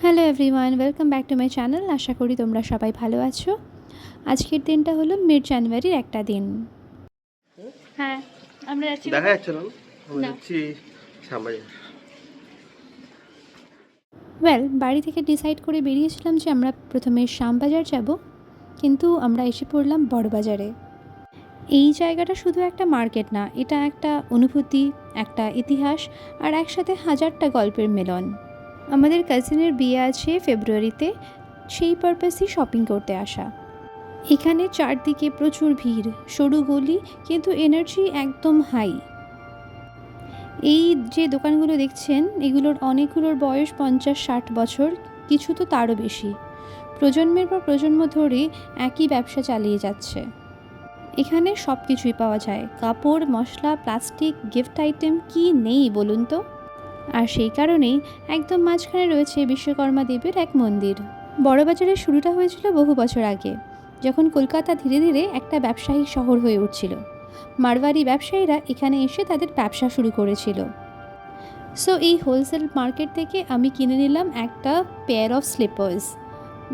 Hello everyone, welcome back to my channel. আশা করি তোমরা সবাই ভালো আছো। আজকের দিনটা হলো মিড জানুয়ারির একটা দিন। হ্যাঁ, আমরা যাচ্ছি। দেখা যাচ্ছে না, আমরা যাচ্ছি শ্যামবাজার। বাড়ি থেকে ডিসাইড করে বেরিয়েছিলাম যে আমরা প্রথমে শ্যামবাজার যাব, কিন্তু আমরা এসে পড়লাম বড়বাজারে। এই জায়গাটা শুধু একটা মার্কেট না, এটা একটা অনুভূতি, একটা ইতিহাস আর একসাথে হাজারটা গল্পের মেলন। আমাদের কাজিনের বিয়ে আছে ফেব্রুয়ারিতে, সেই পারপাসই শপিং করতে আসা। এখানে চারদিকে প্রচুর ভিড়, সরু গলি, কিন্তু এনার্জি একদম হাই। এই যে দোকানগুলো দেখছেন, এগুলোর অনেকগুলোর বয়স 50-60 বছর, কিছু তো তারও বেশি। প্রজন্মের পর প্রজন্ম ধরে একই ব্যবসা চালিয়ে যাচ্ছে। এখানে সব কিছুই পাওয়া যায়, কাপড়, মশলা, প্লাস্টিক, গিফট আইটেম, কি নেই বলুন তো। আর সেই কারণেই একদম মাঝখানে রয়েছে বিশ্বকর্মা দেবের এক মন্দির। বড়বাজারের শুরুটা হয়েছিল বহু বছর আগে, যখন কলকাতা ধীরে ধীরে একটা ব্যবসায়িক শহর হয়ে উঠছিল। মারওয়ারি ব্যবসায়ীরা এখানে এসে তাদের ব্যবসা শুরু করেছিল। সো এই হোলসেল মার্কেট থেকে আমি কিনে নিলাম একটা পেয়ার অফ স্লিপার্স।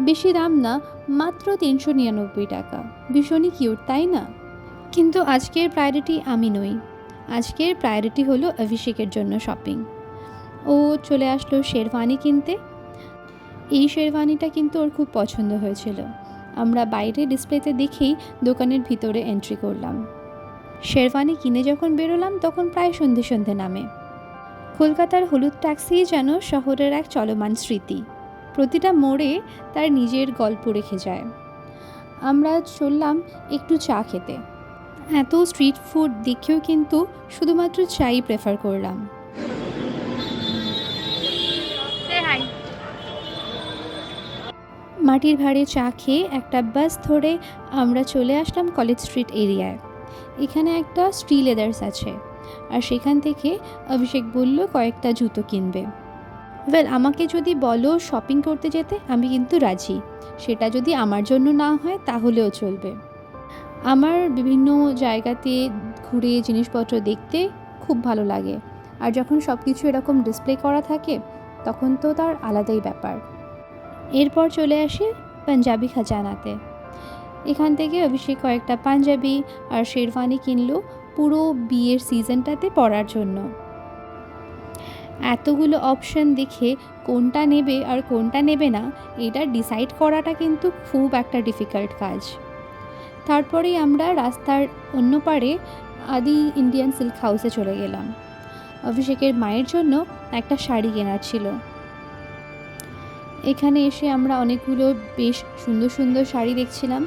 বেশি দাম না, মাত্র 399 টাকা। ভীষণই কিউট, তাই না? কিন্তু আজকের প্রায়োরিটি আমি নই। আজকের প্রায়োরিটি হলো অভিষেকের জন্য শপিং। ও চলে আসলো শেরওয়ানি কিনতে। এই শেরওয়ানিটা কিন্তু ওর খুব পছন্দ হয়েছিল। আমরা বাইরে ডিসপ্লেতে দেখেই দোকানের ভিতরে এন্ট্রি করলাম। শেরওয়ানি কিনে যখন বেরোলাম তখন প্রায় সন্ধে সন্ধে নামে। কলকাতার হলুদ ট্যাক্সি যেন শহরের এক চলমান স্মৃতি, প্রতিটা মোড়ে তার নিজের গল্প রেখে যায়। আমরা চললাম একটু চা খেতে। এত স্ট্রিট ফুড দেখেও কিন্তু শুধুমাত্র চাই প্রেফার করলাম। মাটির ভাঁড়ে চা খেয়ে একটা বাস ধরে আমরা চলে আসলাম কলেজ স্ট্রিট এরিয়ায়। এখানে একটা স্ট্রি লেদার্স আছে, আর সেখান থেকে অভিষেক বলল কয়েকটা জুতো কিনবে। আমাকে যদি বলো শপিং করতে যেতে, আমি কিন্তু রাজি। সেটা যদি আমার জন্য না হয় তাহলেও চলবে। আমার বিভিন্ন জায়গাতে ঘুরে জিনিসপত্র দেখতে খুব ভালো লাগে, আর যখন সব কিছু এরকম ডিসপ্লে করা থাকে তখন তো তার আলাদাই ব্যাপার। এরপর চলে আসি পাঞ্জাবি খাজানাতে। এখান থেকে অভিষেক কয়েকটা পাঞ্জাবি আর শেরওয়ানি কিনলো পুরো বিয়ের সিজনটাতে পরার জন্য। এতগুলো অপশন দেখে কোনটা নেবে আর কোনটা নেবে না এটা ডিসাইড করাটা কিন্তু খুব একটা ডিফিকাল্ট কাজ। তারপরেই আমরা রাস্তার অন্য পারে আদি ইন্ডিয়ান সিল্ক হাউসে চলে গেলাম। অভিষেকের মায়ের জন্য একটা শাড়ি কেনার ছিল। এখানে এসে আমরা অনেকগুলো বেশ সুন্দর সুন্দর শাড়ি দেখছিলাম।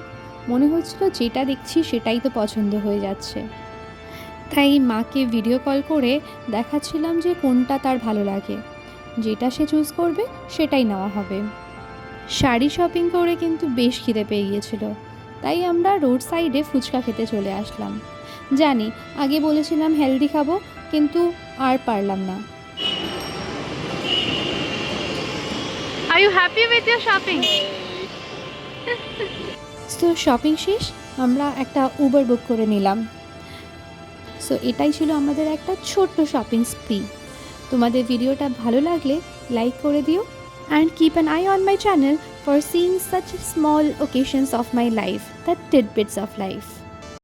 মনে হচ্ছিল যেটা দেখছি সেটাই তো পছন্দ হয়ে যাচ্ছে। তাই মাকে ভিডিও কল করে দেখাচ্ছিলাম যে কোনটা তার ভালো লাগে, যেটা সে চুজ করবে সেটাই নেওয়া হবে। শাড়ি শপিং করে কিন্তু বেশ খিদে পেয়ে গিয়েছিল, তাই আমরা রোড সাইডে ফুচকা খেতে চলে আসলাম। জানি আগে বলেছিলাম হেলদি খাবো, কিন্তু আর পারলাম না। Are you happy with your shopping? তো শপিং শেষ, আমরা একটা উবার বুক করে নিলাম। সো এটাই ছিল আমাদের একটা ছোট্ট শপিং স্প্রি। তোমাদের ভিডিওটা ভালো লাগলে লাইক করে দিও, and keep an eye on my channel for seeing such small occasions of my life, the tidbits of life.